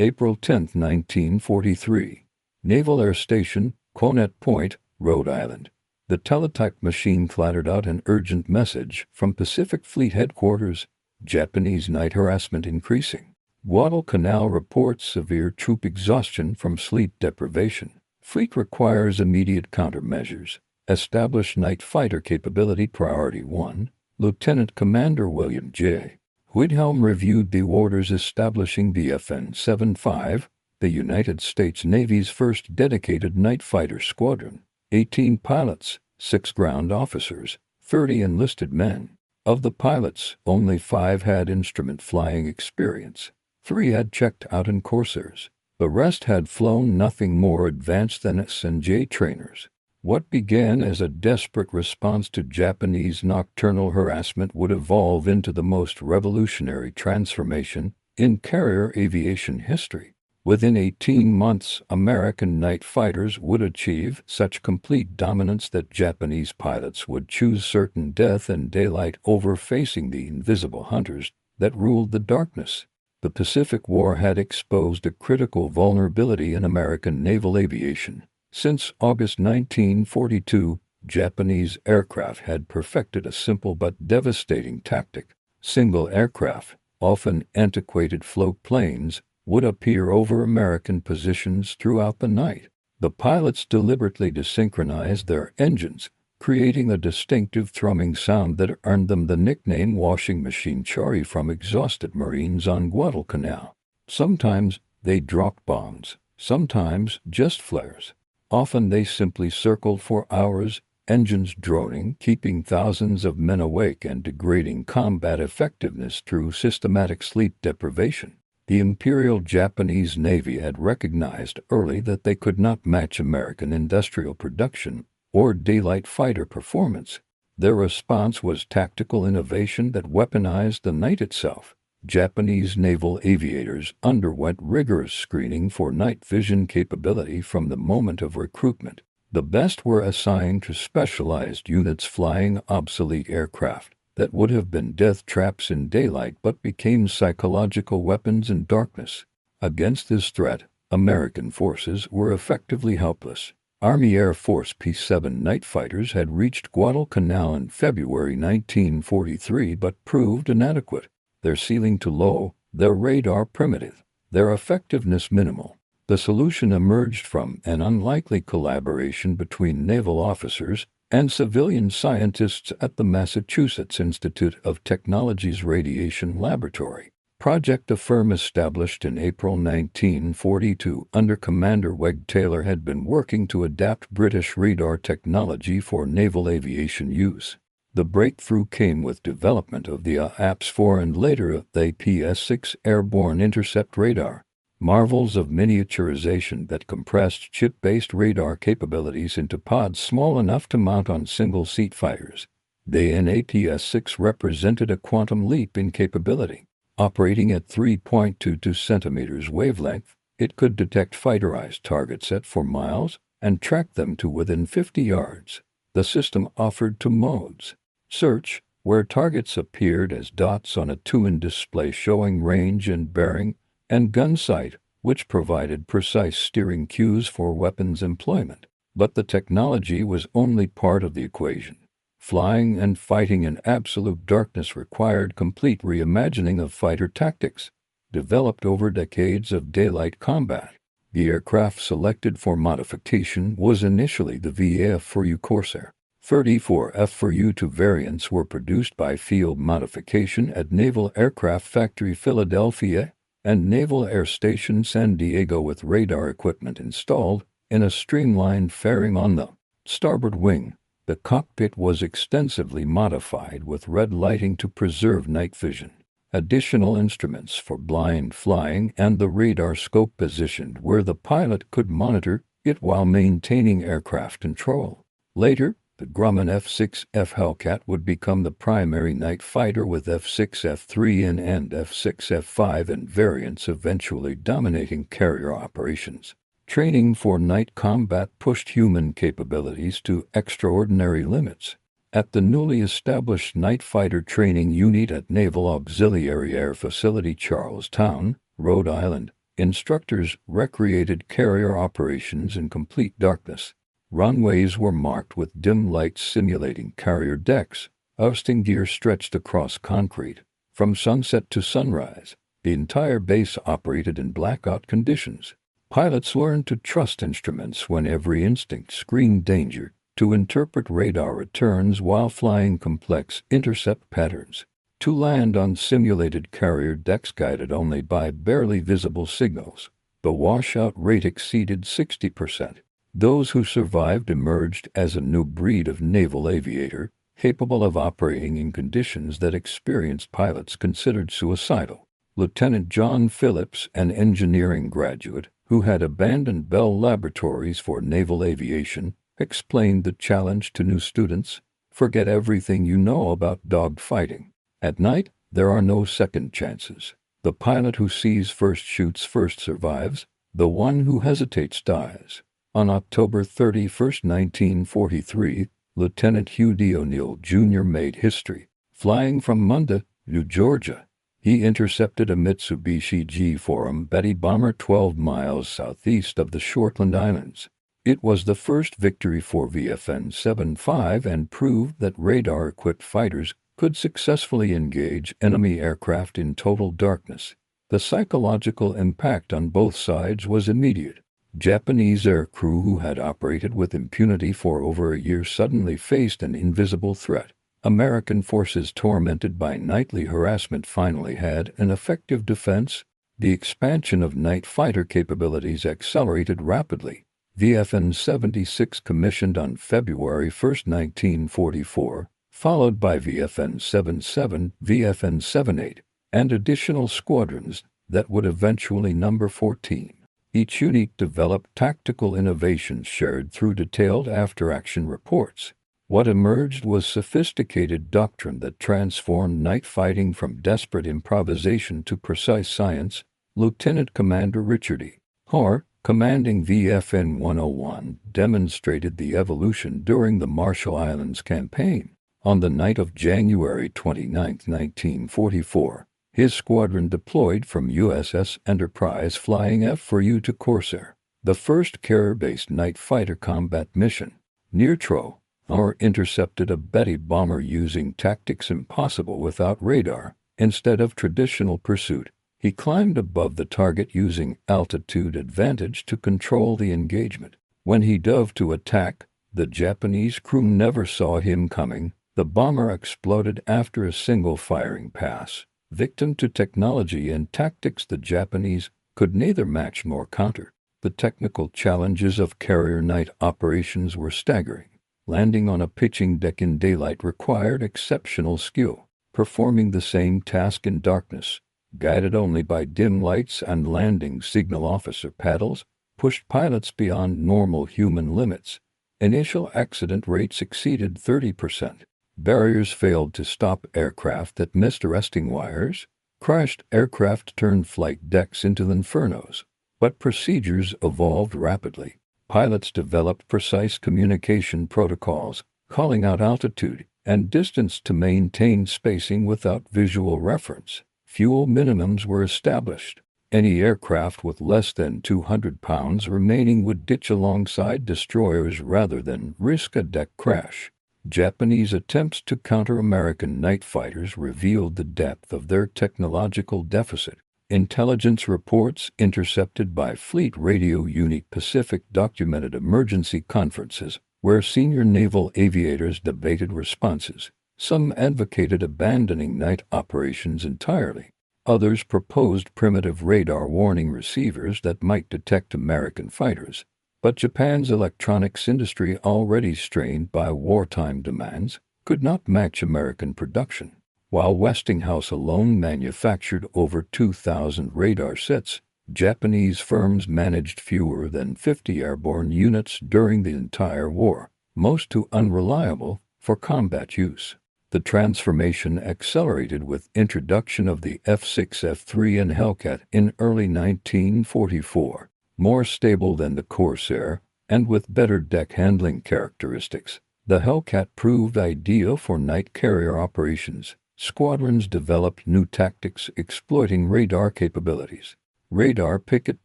April 10, 1943. Naval Air Station, Conet Point, Rhode Island. The teletype machine clattered out an urgent message from Pacific Fleet Headquarters. Japanese night harassment increasing. Guadalcanal reports severe troop exhaustion from sleep deprivation. Fleet requires immediate countermeasures. Establish night fighter capability priority 1. Lieutenant Commander William J. Whithelm reviewed the orders establishing the FN-75, the United States Navy's first dedicated night fighter squadron. 18 pilots, 6 ground officers, 30 enlisted men. Of the pilots, only 5 had instrument flying experience. 3 had checked out in coursers. The rest had flown nothing more advanced than S&J trainers. What began as a desperate response to Japanese nocturnal harassment would evolve into the most revolutionary transformation in carrier aviation history. Within 18 months, American night fighters would achieve such complete dominance that Japanese pilots would choose certain death in daylight over facing the invisible hunters that ruled the darkness. The Pacific War had exposed a critical vulnerability in American naval aviation. Since August 1942, Japanese aircraft had perfected a simple but devastating tactic. Single aircraft, often antiquated float planes, would appear over American positions throughout the night. The pilots deliberately desynchronized their engines, creating a distinctive thrumming sound that earned them the nickname washing machine Chari from exhausted Marines on Guadalcanal. Sometimes they dropped bombs, sometimes just flares. Often they simply circled for hours, engines droning, keeping thousands of men awake and degrading combat effectiveness through systematic sleep deprivation. The Imperial Japanese Navy had recognized early that they could not match American industrial production or daylight fighter performance. Their response was tactical innovation that weaponized the night itself. Japanese naval aviators underwent rigorous screening for night vision capability from the moment of recruitment. The best were assigned to specialized units flying obsolete aircraft that would have been death traps in daylight but became psychological weapons in darkness. Against this threat, American forces were effectively helpless. Army Air Force P-7 night fighters had reached Guadalcanal in February 1943 but proved inadequate. Their ceiling too low, their radar primitive, their effectiveness minimal. The solution emerged from an unlikely collaboration between naval officers and civilian scientists at the Massachusetts Institute of Technology's Radiation Laboratory. Project, a firm established in April 1942 under Commander Weg Taylor, had been working to adapt British radar technology for naval aviation use. The breakthrough came with development of the APS-4 and later the APS-6 airborne intercept radar, marvels of miniaturization that compressed chip-based radar capabilities into pods small enough to mount on single-seat fighters. The APS-6 represented a quantum leap in capability. Operating at 3.22 centimeters wavelength, it could detect fighterized targets at 4 miles and track them to within 50 yards. The system offered 2 modes. Search, where targets appeared as dots on a 2-in display showing range and bearing, and gun sight, which provided precise steering cues for weapons employment. But the technology was only part of the equation. Flying and fighting in absolute darkness required complete reimagining of fighter tactics, developed over decades of daylight combat. The aircraft selected for modification was initially the VAF-4U Corsair. 34 F-4U-2 variants were produced by field modification at Naval Aircraft Factory Philadelphia and Naval Air Station San Diego, with radar equipment installed in a streamlined fairing on the starboard wing. The cockpit was extensively modified with red lighting to preserve night vision. Additional instruments for blind flying and the radar scope positioned where the pilot could monitor it while maintaining aircraft control. Later, the Grumman F-6F Hellcat would become the primary night fighter, with F-6F-3N and F-6F-5N variants eventually dominating carrier operations. Training for night combat pushed human capabilities to extraordinary limits. At the newly established Night Fighter Training Unit at Naval Auxiliary Air Facility, Charlestown, Rhode Island, Instructors recreated carrier operations in complete darkness. Runways were marked with dim lights simulating carrier decks. Ousting gear stretched across concrete. From sunset to sunrise, the entire base operated in blackout conditions. Pilots learned to trust instruments when every instinct screamed danger, to interpret radar returns while flying complex intercept patterns, to land on simulated carrier decks guided only by barely visible signals. The washout rate exceeded 60%. Those who survived emerged as a new breed of naval aviator, capable of operating in conditions that experienced pilots considered suicidal. Lieutenant John Phillips, an engineering graduate who had abandoned Bell Laboratories for naval aviation, explained the challenge to new students: forget everything you know about dogfighting. At night, there are no second chances. The pilot who sees first shoots first survives. The one who hesitates dies. On October 31, 1943, Lieutenant Hugh D. O'Neill, Jr. made history. Flying from Munda, New Georgia, he intercepted a Mitsubishi G-Forum Betty bomber 12 miles southeast of the Shortland Islands. It was the first victory for VFN-75 and proved that radar-equipped fighters could successfully engage enemy aircraft in total darkness. The psychological impact on both sides was immediate. Japanese aircrew who had operated with impunity for over a year suddenly faced an invisible threat. American forces, tormented by nightly harassment, finally had an effective defense. The expansion of night fighter capabilities accelerated rapidly. VFN-76 commissioned on February 1, 1944, followed by VFN-77, VFN-78, and additional squadrons that would eventually number 14. Each unit developed tactical innovations shared through detailed after-action reports. What emerged was sophisticated doctrine that transformed night fighting from desperate improvisation to precise science. Lieutenant Commander Richard E. Hoare, commanding VFN-101, demonstrated the evolution during the Marshall Islands campaign. On the night of January 29, 1944, his squadron deployed from USS Enterprise flying F-4U to Corsair, the first carrier-based night fighter combat mission. Near Troy, Hoare intercepted a Betty bomber using tactics impossible without radar. Instead of traditional pursuit, he climbed above the target using altitude advantage to control the engagement. When he dove to attack, the Japanese crew never saw him coming. The bomber exploded after a single firing pass. Victim to technology and tactics the Japanese could neither match nor counter. The technical challenges of carrier night operations were staggering. Landing on a pitching deck in daylight required exceptional skill. Performing the same task in darkness, guided only by dim lights and landing signal officer paddles, pushed pilots beyond normal human limits. Initial accident rates exceeded 30%. Barriers failed to stop aircraft that missed arresting wires. Crashed aircraft turned flight decks into infernos. But procedures evolved rapidly. Pilots developed precise communication protocols, calling out altitude and distance to maintain spacing without visual reference. Fuel minimums were established. Any aircraft with less than 200 pounds remaining would ditch alongside destroyers rather than risk a deck crash. Japanese attempts to counter American night fighters revealed the depth of their technological deficit. Intelligence reports intercepted by Fleet Radio Unit Pacific documented emergency conferences where senior naval aviators debated responses. Some advocated abandoning night operations entirely. Others proposed primitive radar warning receivers that might detect American fighters. But Japan's electronics industry, already strained by wartime demands, could not match American production. While Westinghouse alone manufactured over 2,000 radar sets, Japanese firms managed fewer than 50 airborne units during the entire war, most too unreliable for combat use. The transformation accelerated with introduction of the F-6, F-3 and Hellcat in early 1944. More stable than the Corsair, and with better deck handling characteristics, the Hellcat proved ideal for night carrier operations. Squadrons developed new tactics exploiting radar capabilities. Radar picket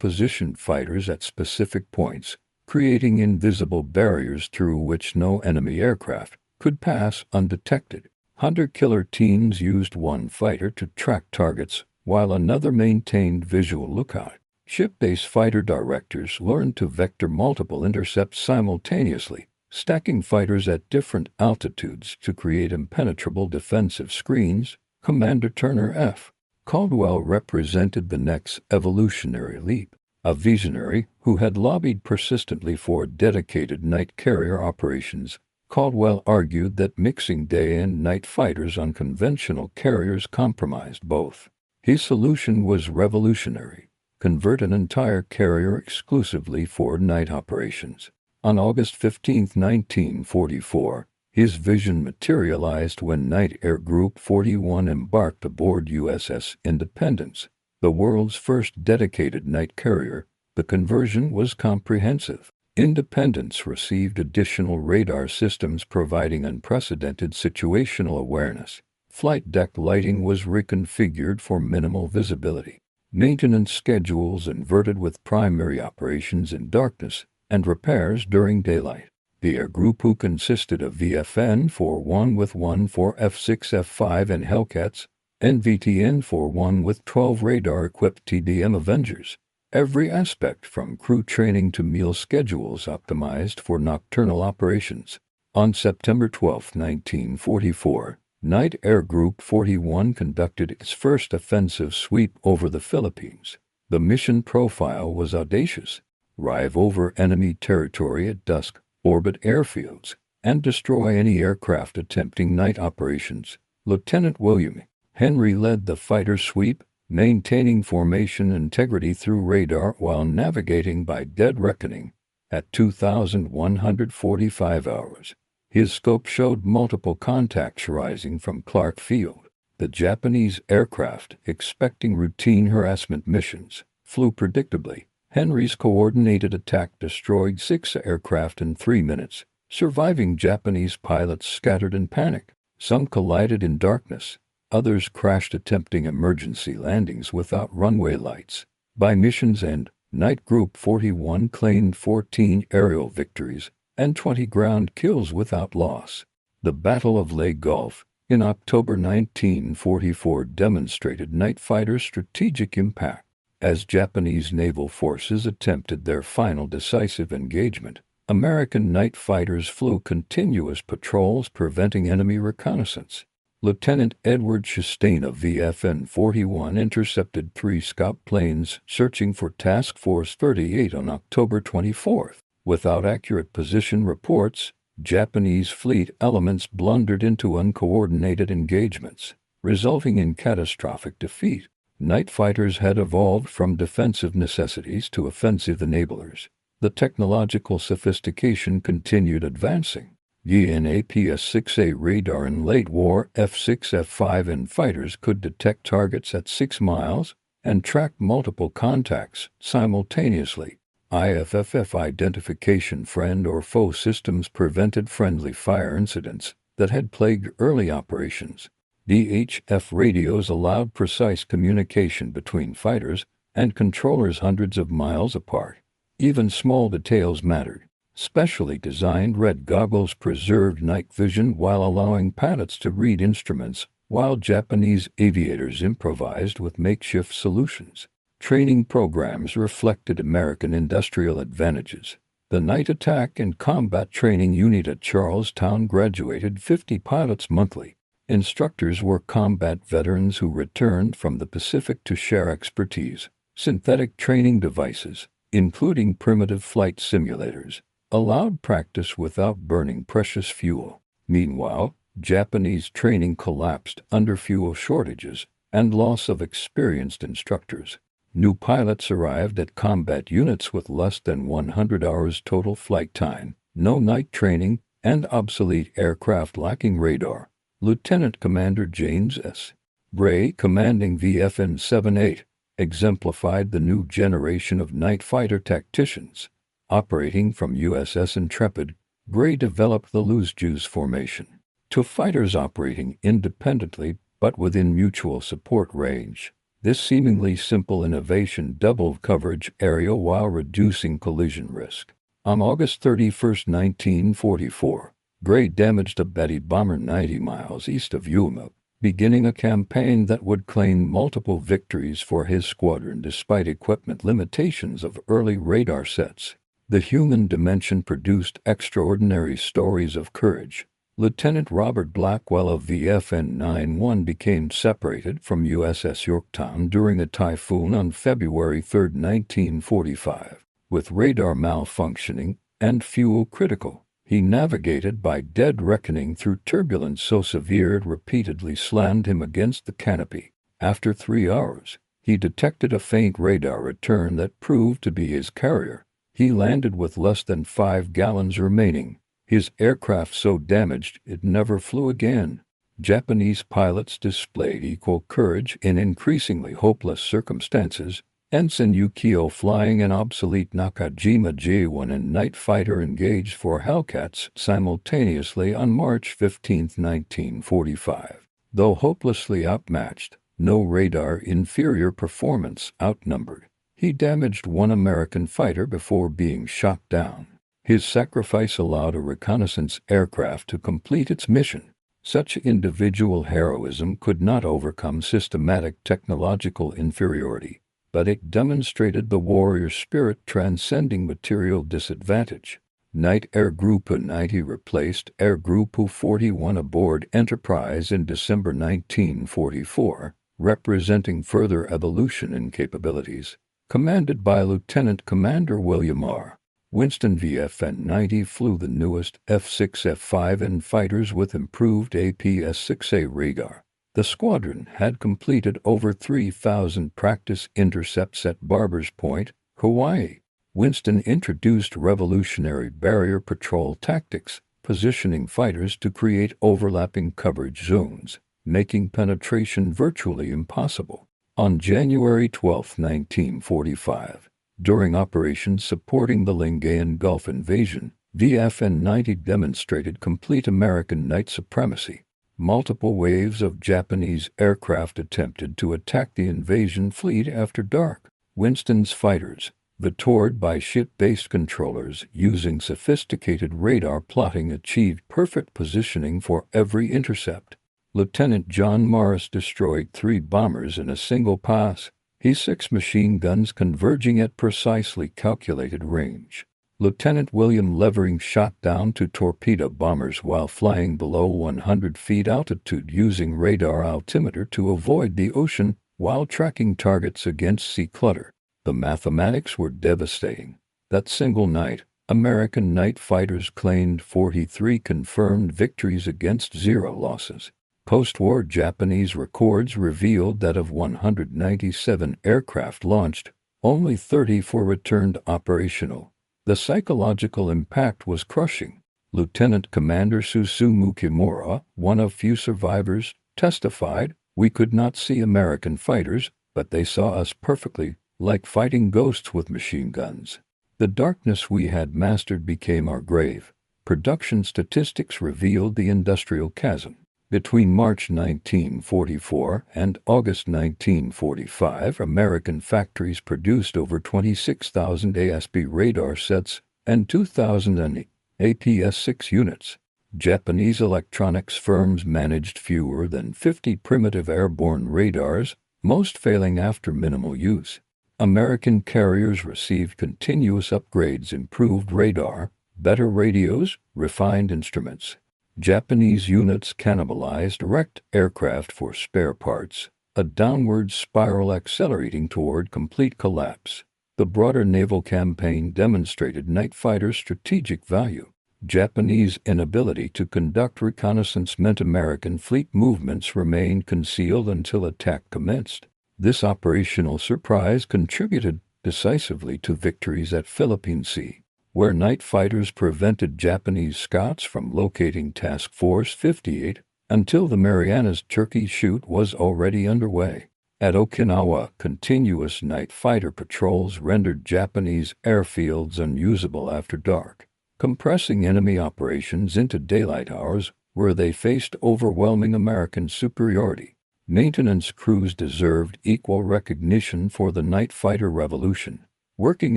positioned fighters at specific points, creating invisible barriers through which no enemy aircraft could pass undetected. Hunter-killer teams used one fighter to track targets, while another maintained visual lookout. Ship-based fighter directors learned to vector multiple intercepts simultaneously, stacking fighters at different altitudes to create impenetrable defensive screens. Commander Turner F. Caldwell represented the next evolutionary leap. A visionary who had lobbied persistently for dedicated night carrier operations, Caldwell argued that mixing day and night fighters on conventional carriers compromised both. His solution was revolutionary: convert an entire carrier exclusively for night operations. On August 15, 1944, his vision materialized when Night Air Group 41 embarked aboard USS Independence, the world's first dedicated night carrier. The conversion was comprehensive. Independence received additional radar systems providing unprecedented situational awareness. Flight deck lighting was reconfigured for minimal visibility. Maintenance schedules inverted with primary operations in darkness and repairs during daylight. The air group, who consisted of VFN-41 with 1 for F-6, F-5 and Hellcats, and VTN-41 with 12 radar-equipped TDM Avengers. Every aspect from crew training to meal schedules optimized for nocturnal operations. On September 12, 1944, Night Air Group 41 conducted its first offensive sweep over the Philippines. The mission profile was audacious: drive over enemy territory at dusk, orbit airfields, and destroy any aircraft attempting night operations. Lieutenant William Henry led the fighter sweep, maintaining formation integrity through radar while navigating by dead reckoning. At 2,145 hours, his scope showed multiple contacts rising from Clark Field. The Japanese aircraft, expecting routine harassment missions, flew predictably. Henry's coordinated attack destroyed 6 aircraft in 3 minutes. Surviving Japanese pilots scattered in panic. Some collided in darkness. Others crashed attempting emergency landings without runway lights. By mission's end, Night Group 41 claimed 14 aerial victories and 20 ground kills without loss. The Battle of Leyte Gulf in October 1944 demonstrated night fighters' strategic impact. As Japanese naval forces attempted their final decisive engagement, American night fighters flew continuous patrols preventing enemy reconnaissance. Lieutenant Edward Chastain of VFN-41 intercepted 3 scout planes searching for Task Force 38 on October 24. Without accurate position reports, Japanese fleet elements blundered into uncoordinated engagements, resulting in catastrophic defeat. Night fighters had evolved from defensive necessities to offensive enablers. The technological sophistication continued advancing. UNAPS-6A radar in late war F-6, F-5 and fighters could detect targets at 6 miles and track multiple contacts simultaneously. IFFF identification friend or foe systems prevented friendly fire incidents that had plagued early operations. DHF radios allowed precise communication between fighters and controllers hundreds of miles apart. Even small details mattered. Specially designed red goggles preserved night vision while allowing pilots to read instruments, while Japanese aviators improvised with makeshift solutions. Training programs reflected American industrial advantages. The Night Attack and Combat Training Unit at Charlestown graduated 50 pilots monthly. Instructors were combat veterans who returned from the Pacific to share expertise. Synthetic training devices, including primitive flight simulators, allowed practice without burning precious fuel. Meanwhile, Japanese training collapsed under fuel shortages and loss of experienced instructors. New pilots arrived at combat units with less than 100 hours total flight time, no night training, and obsolete aircraft lacking radar. Lieutenant Commander James S. Bray, commanding VFN-78, exemplified the new generation of night fighter tacticians. Operating from USS Intrepid, Bray developed the Loose-Juice formation. To fighters operating independently but within mutual support range, This seemingly simple innovation doubled coverage area while reducing collision risk. On August 31, 1944, Gray damaged a Betty bomber 90 miles east of Yuma, beginning a campaign that would claim multiple victories for his squadron despite equipment limitations of early radar sets. The human dimension produced extraordinary stories of courage. Lieutenant Robert Blackwell of VFN-91 became separated from USS Yorktown during a typhoon on February 3, 1945. With radar malfunctioning and fuel critical, he navigated by dead reckoning through turbulence so severe it repeatedly slammed him against the canopy. After 3 hours, he detected a faint radar return that proved to be his carrier. He landed with less than 5 gallons remaining. His aircraft so damaged it never flew again. Japanese pilots displayed equal courage in increasingly hopeless circumstances. Ensign Yukio flying an obsolete Nakajima J-1 and night fighter engaged for Hellcats simultaneously on March 15, 1945. Though hopelessly outmatched, no radar inferior performance outnumbered. He damaged one American fighter before being shot down. His sacrifice allowed a reconnaissance aircraft to complete its mission. Such individual heroism could not overcome systematic technological inferiority, but it demonstrated the warrior spirit transcending material disadvantage. Night Air Group 90 replaced Air Group 41 aboard Enterprise in December 1944, representing further evolution in capabilities. Commanded by Lieutenant Commander William R. Winston, VFN-90 flew the newest F-6 F-5N fighters with improved APS-6A radar. The squadron had completed over 3,000 practice intercepts at Barbers Point, Hawaii. Winston introduced revolutionary barrier patrol tactics, positioning fighters to create overlapping coverage zones, making penetration virtually impossible. On January 12, 1945, during operations supporting the Lingayen Gulf invasion, VFN-90 demonstrated complete American night supremacy. Multiple waves of Japanese aircraft attempted to attack the invasion fleet after dark. Winston's fighters, vectored by ship-based controllers using sophisticated radar plotting, achieved perfect positioning for every intercept. Lieutenant John Morris destroyed 3 bombers in a single pass, his 6 machine guns converging at precisely calculated range. Lieutenant William Levering shot down 2 torpedo bombers while flying below 100 feet altitude using radar altimeter to avoid the ocean while tracking targets against sea clutter. The mathematics were devastating. That single night, American night fighters claimed 43 confirmed victories against 0 losses. Post-war Japanese records revealed that of 197 aircraft launched, only 34 returned operational. The psychological impact was crushing. Lieutenant Commander Susumu Kimura, one of few survivors, testified, "We could not see American fighters, but they saw us perfectly, like fighting ghosts with machine guns. The darkness we had mastered became our grave." Production statistics revealed the industrial chasm. Between March 1944 and August 1945, American factories produced over 26,000 ASB radar sets and 2,000 APS-6 units. Japanese electronics firms managed fewer than 50 primitive airborne radars, most failing after minimal use. American carriers received continuous upgrades, improved radar, better radios, refined instruments. Japanese units cannibalized wrecked aircraft for spare parts, a downward spiral accelerating toward complete collapse. The broader naval campaign demonstrated night fighters' strategic value. Japanese inability to conduct reconnaissance meant American fleet movements remained concealed until attack commenced. This operational surprise contributed decisively to victories at Philippine Sea, where night fighters prevented Japanese scouts from locating Task Force 58 until the Marianas Turkey Shoot was already underway. At Okinawa, continuous night fighter patrols rendered Japanese airfields unusable after dark, compressing enemy operations into daylight hours where they faced overwhelming American superiority. Maintenance crews deserved equal recognition for the night fighter revolution. Working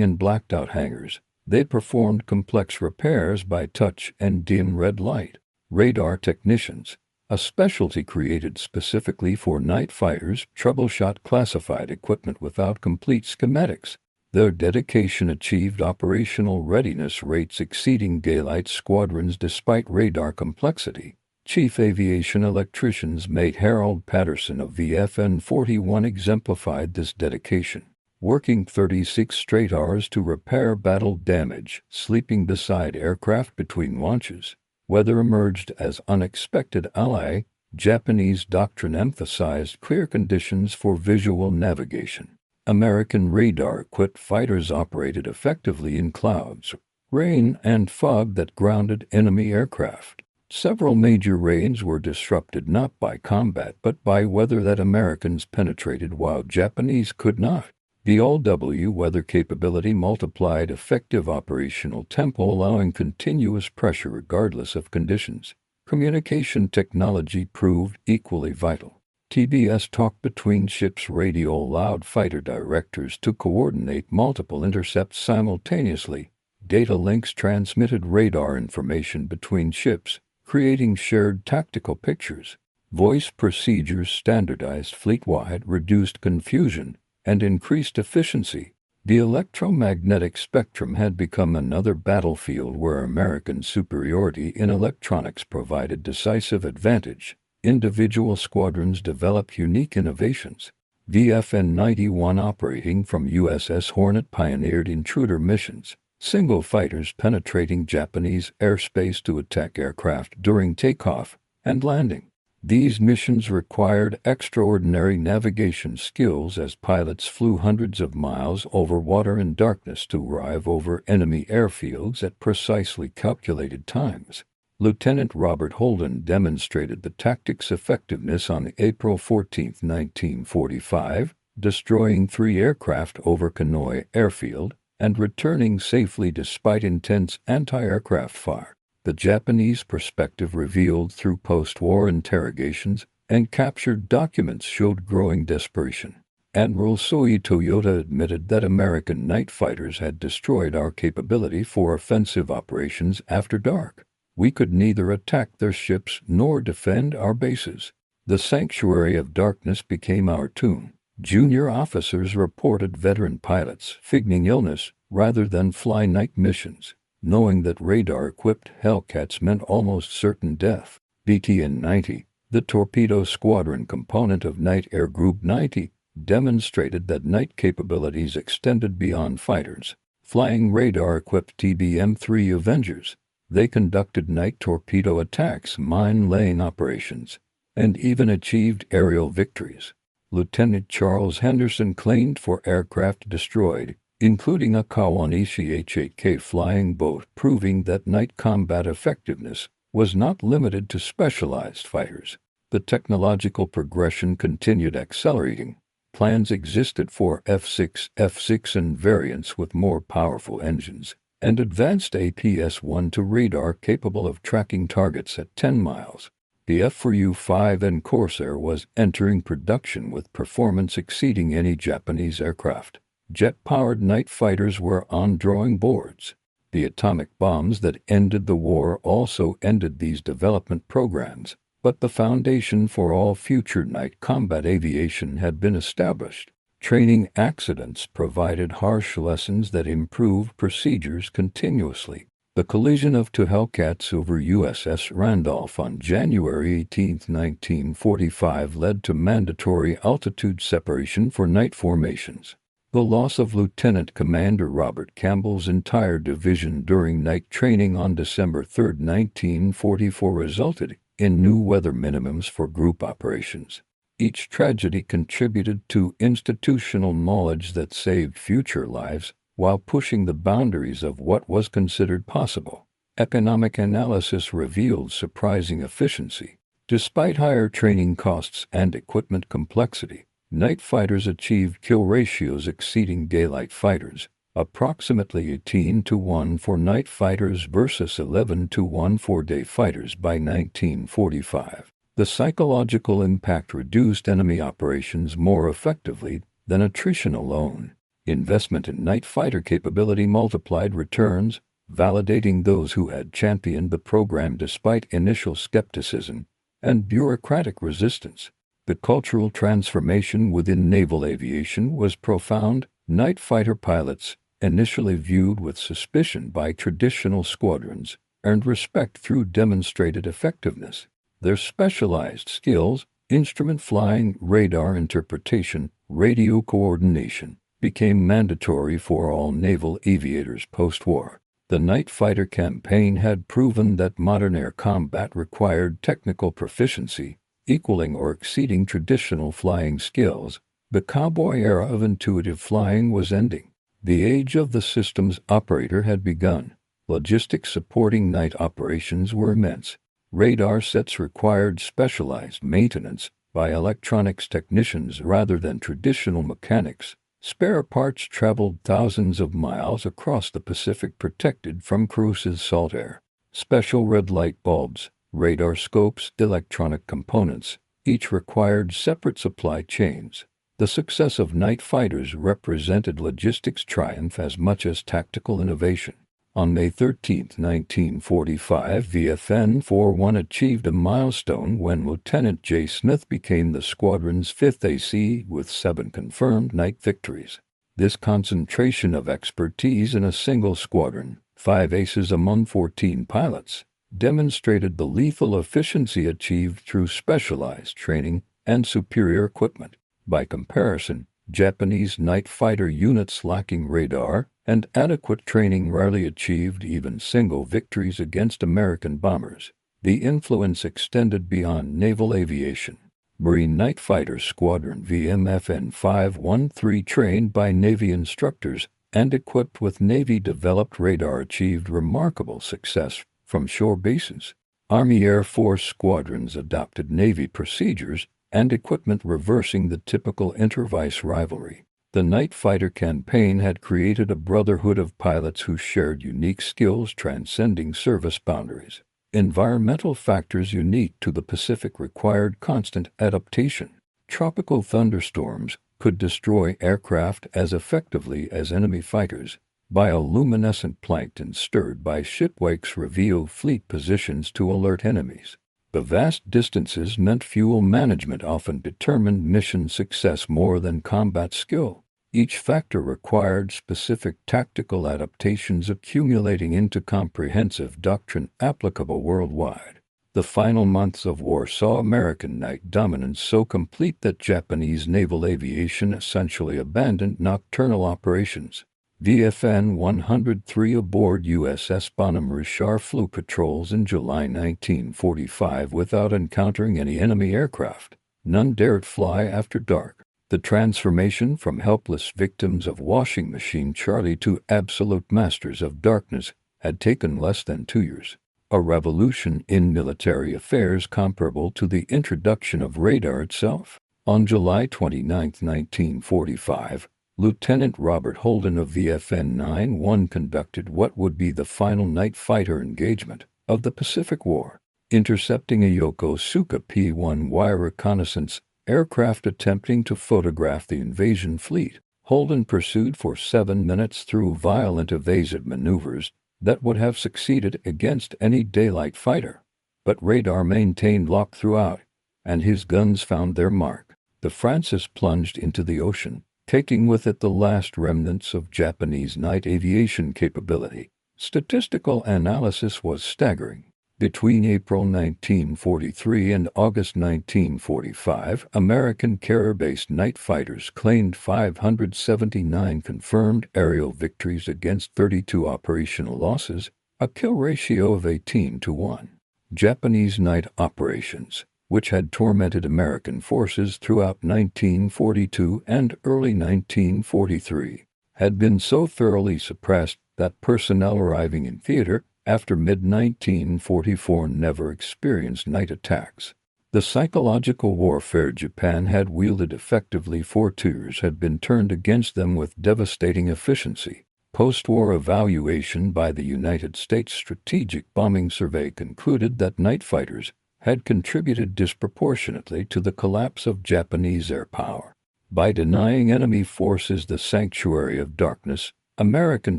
in blacked-out hangars, they performed complex repairs by touch and dim red light. Radar technicians, a specialty created specifically for night fighters, troubleshot classified equipment without complete schematics. Their dedication achieved operational readiness rates exceeding daylight squadrons despite radar complexity. Chief aviation electricians Mate Harold Patterson of VFN 41 exemplified this dedication, working 36 straight hours to repair battle damage, sleeping beside aircraft between launches. Weather emerged as unexpected ally. Japanese doctrine emphasized clear conditions for visual navigation. American radar-equipped fighters operated effectively in clouds, rain, and fog that grounded enemy aircraft. Several major raids were disrupted not by combat but by weather that Americans penetrated while Japanese could not. The all-WWII weather capability multiplied effective operational tempo, allowing continuous pressure regardless of conditions. Communication technology proved equally vital. TBS talk between ships radio allowed fighter directors to coordinate multiple intercepts simultaneously. Data links transmitted radar information between ships, creating shared tactical pictures. Voice procedures standardized fleet-wide, reduced confusion, and increased efficiency. The electromagnetic spectrum had become another battlefield where American superiority in electronics provided decisive advantage. Individual squadrons developed unique innovations. VFN 91 operating from USS Hornet pioneered intruder missions, single fighters penetrating Japanese airspace to attack aircraft during takeoff and landing. These missions required extraordinary navigation skills as pilots flew hundreds of miles over water in darkness to arrive over enemy airfields at precisely calculated times. Lieutenant Robert Holden demonstrated the tactic's effectiveness on April 14, 1945, destroying 3 aircraft over Kanoi Airfield and returning safely despite intense anti-aircraft fire. The Japanese perspective revealed through post-war interrogations and captured documents showed growing desperation. Admiral Soei Toyota admitted that American night fighters had destroyed our capability for offensive operations after dark. We could neither attack their ships nor defend our bases. The sanctuary of darkness became our tomb. Junior officers reported veteran pilots feigning illness rather than fly night missions, knowing that radar-equipped Hellcats meant almost certain death. BTN 90, the torpedo squadron component of Night Air Group 90, demonstrated that night capabilities extended beyond fighters. Flying radar-equipped TBM-3 Avengers, they conducted night torpedo attacks, mine-laying operations, and even achieved aerial victories. Lieutenant Charles Henderson claimed for aircraft destroyed, including a Kawanishi H-8K flying boat, proving that night combat effectiveness was not limited to specialized fighters. The technological progression continued accelerating. Plans existed for F-6, F-6 and variants with more powerful engines, and advanced APS-1 to radar capable of tracking targets at 10 miles. The F-4U-5 and Corsair was entering production with performance exceeding any Japanese aircraft. Jet-powered night fighters were on drawing boards. The atomic bombs that ended the war also ended these development programs, but the foundation for all future night combat aviation had been established. Training accidents provided harsh lessons that improved procedures continuously. The collision of 2 Hellcats over USS Randolph on January 18, 1945 led to mandatory altitude separation for night formations. The loss of Lieutenant Commander Robert Campbell's entire division during night training on December 3, 1944 resulted in new weather minimums for group operations. Each tragedy contributed to institutional knowledge that saved future lives while pushing the boundaries of what was considered possible. Economic analysis revealed surprising efficiency. Despite higher training costs and equipment complexity, night fighters achieved kill ratios exceeding daylight fighters, approximately 18-1 for night fighters versus 11-1 for day fighters by 1945. The psychological impact reduced enemy operations more effectively than attrition alone. Investment in night fighter capability multiplied returns, validating those who had championed the program despite initial skepticism and bureaucratic resistance. The cultural transformation within naval aviation was profound. Night fighter pilots, initially viewed with suspicion by traditional squadrons, earned respect through demonstrated effectiveness. Their specialized skills, instrument flying, radar interpretation, radio coordination, became mandatory for all naval aviators post-war. The night fighter campaign had proven that modern air combat required technical proficiency, equaling or exceeding traditional flying skills. The cowboy era of intuitive flying was ending. The age of the systems operator had begun. Logistics supporting night operations were immense. Radar sets required specialized maintenance by electronics technicians rather than traditional mechanics. Spare parts traveled thousands of miles across the Pacific protected from Cruise's salt air. Special red light bulbs, radar scopes, electronic components, each required separate supply chains. The success of night fighters represented logistics triumph as much as tactical innovation. On May 13, 1945, VFN-41 achieved a milestone when Lieutenant J. Smith became the squadron's 5th AC with 7 confirmed night victories. This concentration of expertise in a single squadron, 5 aces among 14 pilots, demonstrated the lethal efficiency achieved through specialized training and superior equipment. By comparison, Japanese night fighter units lacking radar and adequate training rarely achieved even single victories against American bombers. The influence extended beyond naval aviation. Marine Night Fighter Squadron VMFN 513, trained by Navy instructors and equipped with Navy-developed radar, achieved remarkable success from shore bases. Army Air Force squadrons adopted Navy procedures and equipment reversing the typical inter-vice rivalry. The night fighter campaign had created a brotherhood of pilots who shared unique skills transcending service boundaries. Environmental factors unique to the Pacific required constant adaptation. Tropical thunderstorms could destroy aircraft as effectively as enemy fighters. Bioluminescent plankton stirred by shipwrecks reveal fleet positions to alert enemies. The vast distances meant fuel management often determined mission success more than combat skill. Each factor required specific tactical adaptations accumulating into comprehensive doctrine applicable worldwide. The final months of war saw American night dominance so complete that Japanese naval aviation essentially abandoned nocturnal operations. VFN 103 aboard USS Bonhomme Richard flew patrols in July 1945 without encountering any enemy aircraft. None dared fly after dark. The transformation from helpless victims of washing machine Charlie to absolute masters of darkness had taken less than 2 years. A revolution in military affairs comparable to the introduction of radar itself. On July 29, 1945, Lieutenant Robert Holden of VFN 91 conducted what would be the final night fighter engagement of the Pacific War, intercepting a Yokosuka P-1 wire reconnaissance aircraft attempting to photograph the invasion fleet. Holden pursued for 7 minutes through violent evasive maneuvers that would have succeeded against any daylight fighter. But radar maintained lock throughout, and his guns found their mark. The Francis plunged into the ocean, taking with it the last remnants of Japanese night aviation capability. Statistical analysis was staggering. Between April 1943 and August 1945, American carrier-based night fighters claimed 579 confirmed aerial victories against 32 operational losses, a kill ratio of 18-1. Japanese night operations, which had tormented American forces throughout 1942 and early 1943, had been so thoroughly suppressed that personnel arriving in theater after mid-1944 never experienced night attacks. The psychological warfare Japan had wielded effectively for 2 years had been turned against them with devastating efficiency. Post-war evaluation by the United States Strategic Bombing Survey concluded that night fighters had contributed disproportionately to the collapse of Japanese air power. By denying enemy forces the sanctuary of darkness, American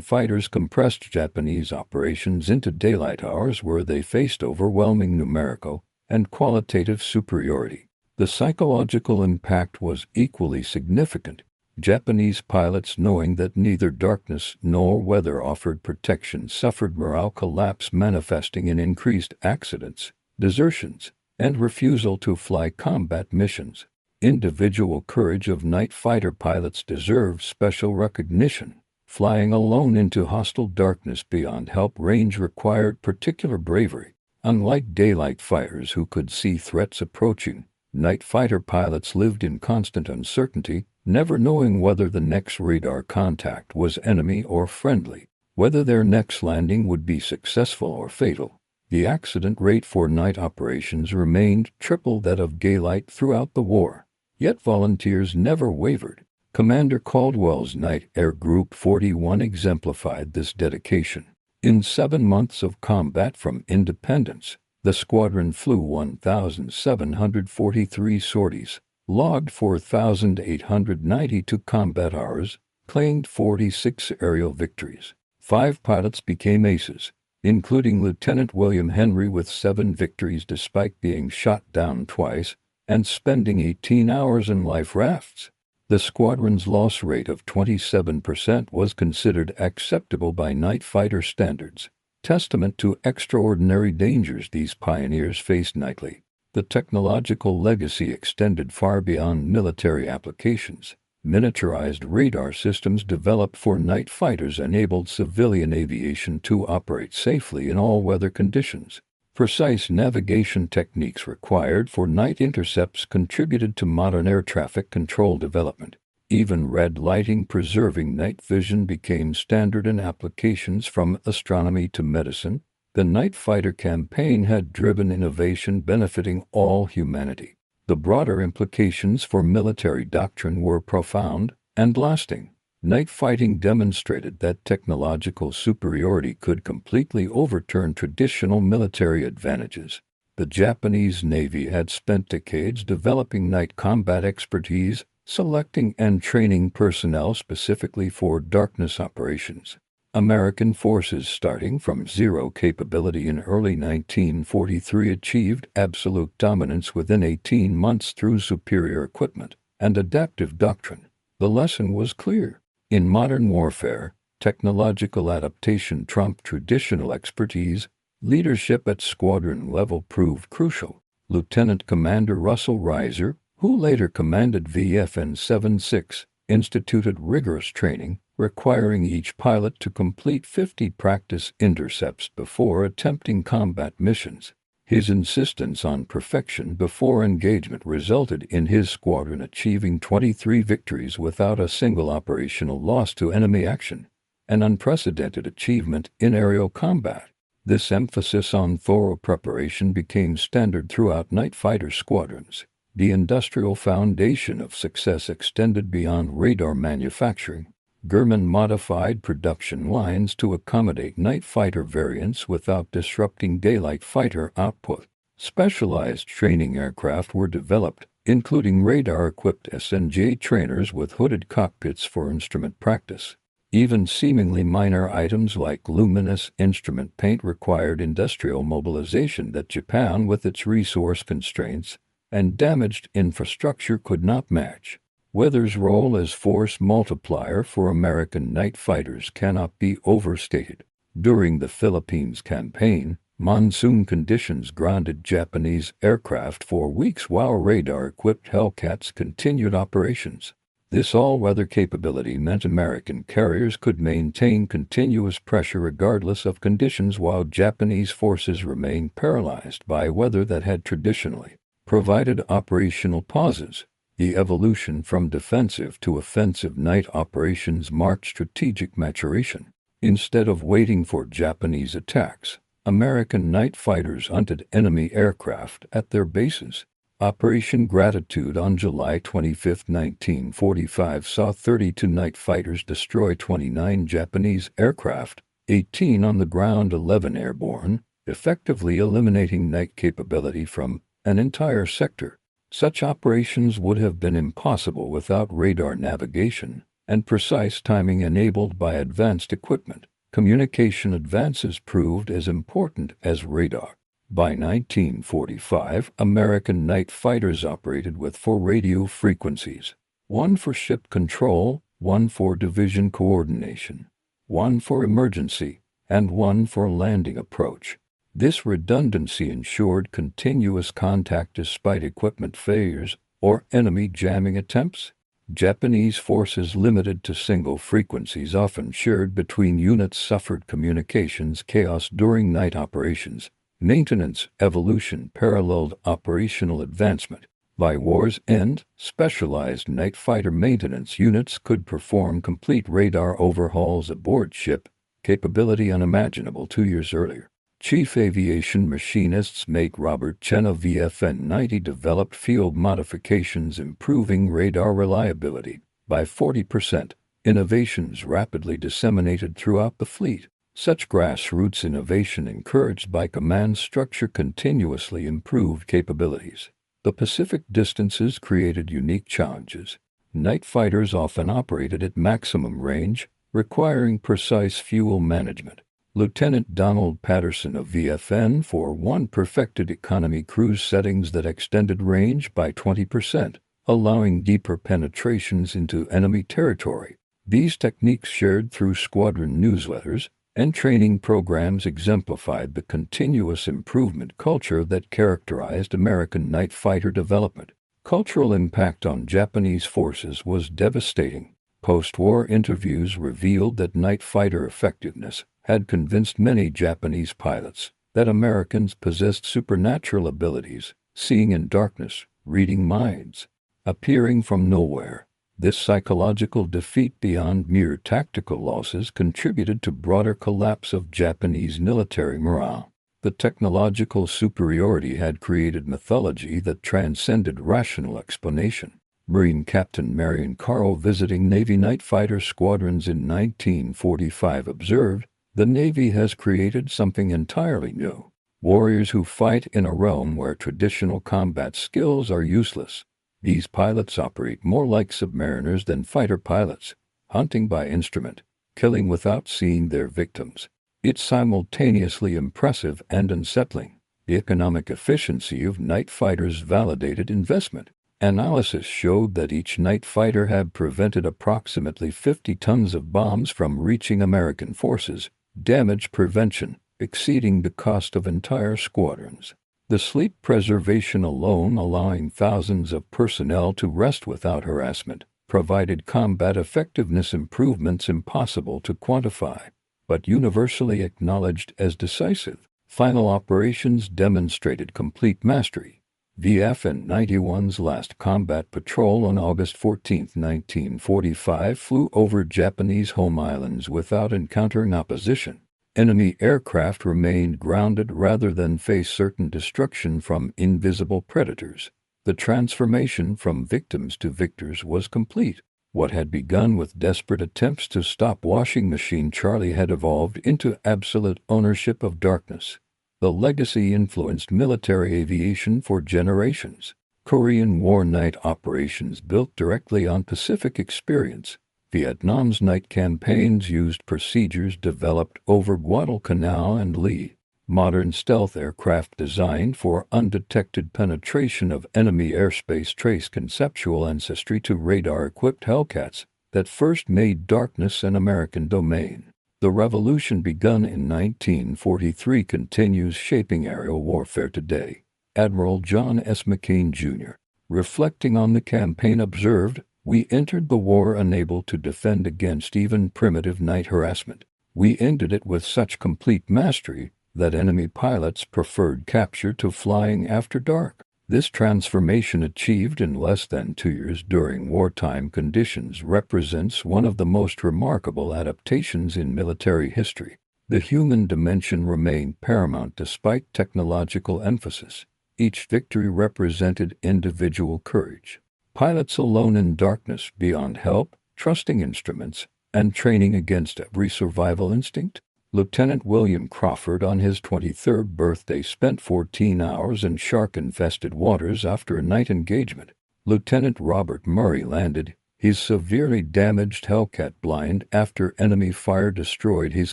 fighters compressed Japanese operations into daylight hours where they faced overwhelming numerical and qualitative superiority. The psychological impact was equally significant. Japanese pilots, knowing that neither darkness nor weather offered protection, suffered morale collapse manifesting in increased accidents, desertions, and refusal to fly combat missions. Individual courage of night fighter pilots deserves special recognition. Flying alone into hostile darkness beyond help range required particular bravery. Unlike daylight fighters who could see threats approaching, night fighter pilots lived in constant uncertainty, never knowing whether the next radar contact was enemy or friendly, whether their next landing would be successful or fatal. The accident rate for night operations remained triple that of daylight throughout the war, yet volunteers never wavered. Commander Caldwell's Night Air Group 41 exemplified this dedication. In 7 months of combat from independence, the squadron flew 1,743 sorties, logged 4,892 combat hours, claimed 46 aerial victories. 5 pilots became aces, including Lieutenant William Henry with 7 victories despite being shot down twice and spending 18 hours in life rafts. The squadron's loss rate of 27% was considered acceptable by night fighter standards, testament to extraordinary dangers these pioneers faced nightly. The technological legacy extended far beyond military applications. Miniaturized radar systems developed for night fighters enabled civilian aviation to operate safely in all weather conditions. Precise navigation techniques required for night intercepts contributed to modern air traffic control development. Even red lighting preserving night vision became standard in applications from astronomy to medicine. The night fighter campaign had driven innovation benefiting all humanity. The broader implications for military doctrine were profound and lasting. Night fighting demonstrated that technological superiority could completely overturn traditional military advantages. The Japanese Navy had spent decades developing night combat expertise, selecting and training personnel specifically for darkness operations. American forces, starting from zero capability in early 1943, achieved absolute dominance within 18 months through superior equipment and adaptive doctrine. The lesson was clear. In modern warfare, technological adaptation trumped traditional expertise. Leadership at squadron level proved crucial. Lieutenant Commander Russell Reiser, who later commanded VFN 76, instituted rigorous training, requiring each pilot to complete 50 practice intercepts before attempting combat missions. His insistence on perfection before engagement resulted in his squadron achieving 23 victories without a single operational loss to enemy action, an unprecedented achievement in aerial combat. This emphasis on thorough preparation became standard throughout night fighter squadrons. The industrial foundation of success extended beyond radar manufacturing. Grumman modified production lines to accommodate night fighter variants without disrupting daylight fighter output. Specialized training aircraft were developed, including radar-equipped SNJ trainers with hooded cockpits for instrument practice. Even seemingly minor items like luminous instrument paint required industrial mobilization that Japan, with its resource constraints and damaged infrastructure, could not match. Weather's role as force multiplier for American night fighters cannot be overstated. During the Philippines campaign, monsoon conditions grounded Japanese aircraft for weeks while radar-equipped Hellcats continued operations. This all-weather capability meant American carriers could maintain continuous pressure regardless of conditions while Japanese forces remained paralyzed by weather that had traditionally provided operational pauses. The evolution from defensive to offensive night operations marked strategic maturation. Instead of waiting for Japanese attacks, American night fighters hunted enemy aircraft at their bases. Operation Gratitude on July 25, 1945 saw 32 night fighters destroy 29 Japanese aircraft, 18 on the ground, 11 airborne, effectively eliminating night capability from an entire sector. Such operations would have been impossible without radar navigation and precise timing enabled by advanced equipment. Communication advances proved as important as radar. By 1945, American night fighters operated with 4 radio frequencies, one for ship control, one for division coordination, one for emergency, and one for landing approach. This redundancy ensured continuous contact despite equipment failures or enemy jamming attempts. Japanese forces limited to single frequencies often shared between units suffered communications chaos during night operations. Maintenance evolution paralleled operational advancement. By war's end, specialized night fighter maintenance units could perform complete radar overhauls aboard ship, capability unimaginable 2 years earlier. Chief aviation machinists Make Robert Chen of VFN-90 developed field modifications improving radar reliability by 40%. Innovations rapidly disseminated throughout the fleet. Such grassroots innovation encouraged by command structure continuously improved capabilities. The Pacific distances created unique challenges. Night fighters often operated at maximum range, requiring precise fuel management. Lieutenant Donald Patterson of VFN-41 perfected economy cruise settings that extended range by 20%, allowing deeper penetrations into enemy territory. These techniques shared through squadron newsletters and training programs exemplified the continuous improvement culture that characterized American night fighter development. Cultural impact on Japanese forces was devastating. Post-war interviews revealed that night fighter effectiveness had convinced many Japanese pilots that Americans possessed supernatural abilities, seeing in darkness, reading minds, appearing from nowhere. This psychological defeat beyond mere tactical losses contributed to broader collapse of Japanese military morale. The technological superiority had created mythology that transcended rational explanation. Marine Captain Marion Carl, visiting Navy night fighter squadrons in 1945, observed, "The Navy has created something entirely new. Warriors who fight in a realm where traditional combat skills are useless. These pilots operate more like submariners than fighter pilots, hunting by instrument, killing without seeing their victims." It's simultaneously impressive and unsettling. The economic efficiency of night fighters validated investment. Analysis showed that each night fighter had prevented approximately 50 tons of bombs from reaching American forces, damage prevention exceeding the cost of entire squadrons. The sleep preservation alone, allowing thousands of personnel to rest without harassment, provided combat effectiveness improvements impossible to quantify, but universally acknowledged as decisive. Final operations demonstrated complete mastery. VFN-91's last combat patrol on August 14, 1945, flew over Japanese home islands without encountering opposition. Enemy aircraft remained grounded rather than face certain destruction from invisible predators. The transformation from victims to victors was complete. What had begun with desperate attempts to stop Washing Machine Charlie had evolved into absolute ownership of darkness. The legacy influenced military aviation for generations. Korean War night operations built directly on Pacific experience. Vietnam's night campaigns used procedures developed over Guadalcanal and Lee. Modern stealth aircraft designed for undetected penetration of enemy airspace trace conceptual ancestry to radar-equipped Hellcats that first made darkness an American domain. The revolution begun in 1943 continues shaping aerial warfare today. Admiral John S. McCain, Jr., reflecting on the campaign, observed, "We entered the war unable to defend against even primitive night harassment. We ended it with such complete mastery that enemy pilots preferred capture to flying after dark." This transformation, achieved in less than 2 years during wartime conditions, represents one of the most remarkable adaptations in military history. The human dimension remained paramount despite technological emphasis. Each victory represented individual courage. Pilots alone in darkness, beyond help, trusting instruments, and training against every survival instinct. Lieutenant William Crawford, on his 23rd birthday, spent 14 hours in shark-infested waters after a night engagement. Lieutenant Robert Murray landed his severely damaged Hellcat blind after enemy fire destroyed his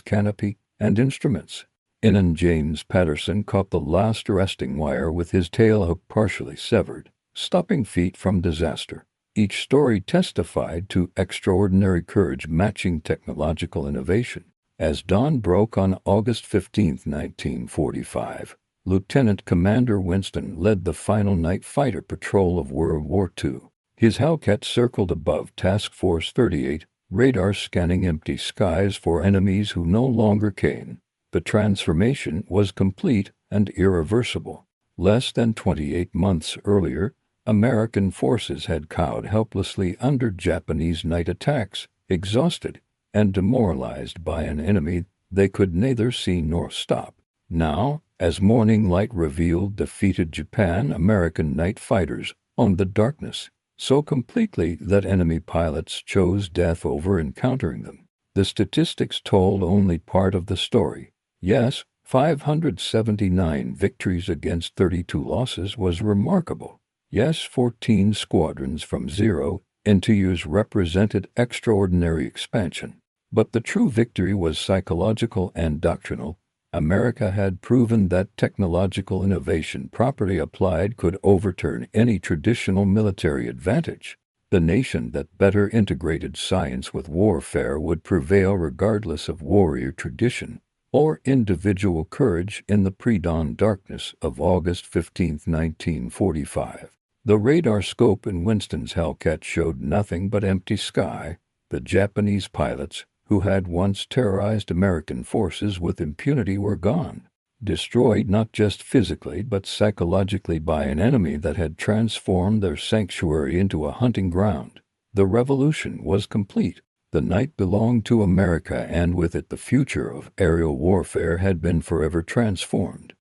canopy and instruments. Innan James Patterson caught the last arresting wire with his tailhook partially severed, stopping feet from disaster. Each story testified to extraordinary courage matching technological innovation. As dawn broke on August 15, 1945, Lieutenant Commander Winston led the final night fighter patrol of World War II. His Hellcat circled above Task Force 38, radar scanning empty skies for enemies who no longer came. The transformation was complete and irreversible. Less than 28 months earlier, American forces had cowed helplessly under Japanese night attacks, exhausted and demoralized by an enemy they could neither see nor stop. Now, as morning light revealed defeated Japan, American night fighters owned the darkness so completely that enemy pilots chose death over encountering them. The statistics told only part of the story. Yes, 579 victories against 32 losses was remarkable. Yes, 14 squadrons from 0 into use represented extraordinary expansion. But the true victory was psychological and doctrinal. America had proven that technological innovation properly applied could overturn any traditional military advantage. The nation that better integrated science with warfare would prevail regardless of warrior tradition or individual courage. In the pre-dawn darkness of August 15, 1945, the radar scope in Winston's Hellcat showed nothing but empty sky. The Japanese pilots, who had once terrorized American forces with impunity, were gone, destroyed not just physically but psychologically by an enemy that had transformed their sanctuary into a hunting ground. The revolution was complete. The night belonged to America, and with it the future of aerial warfare had been forever transformed.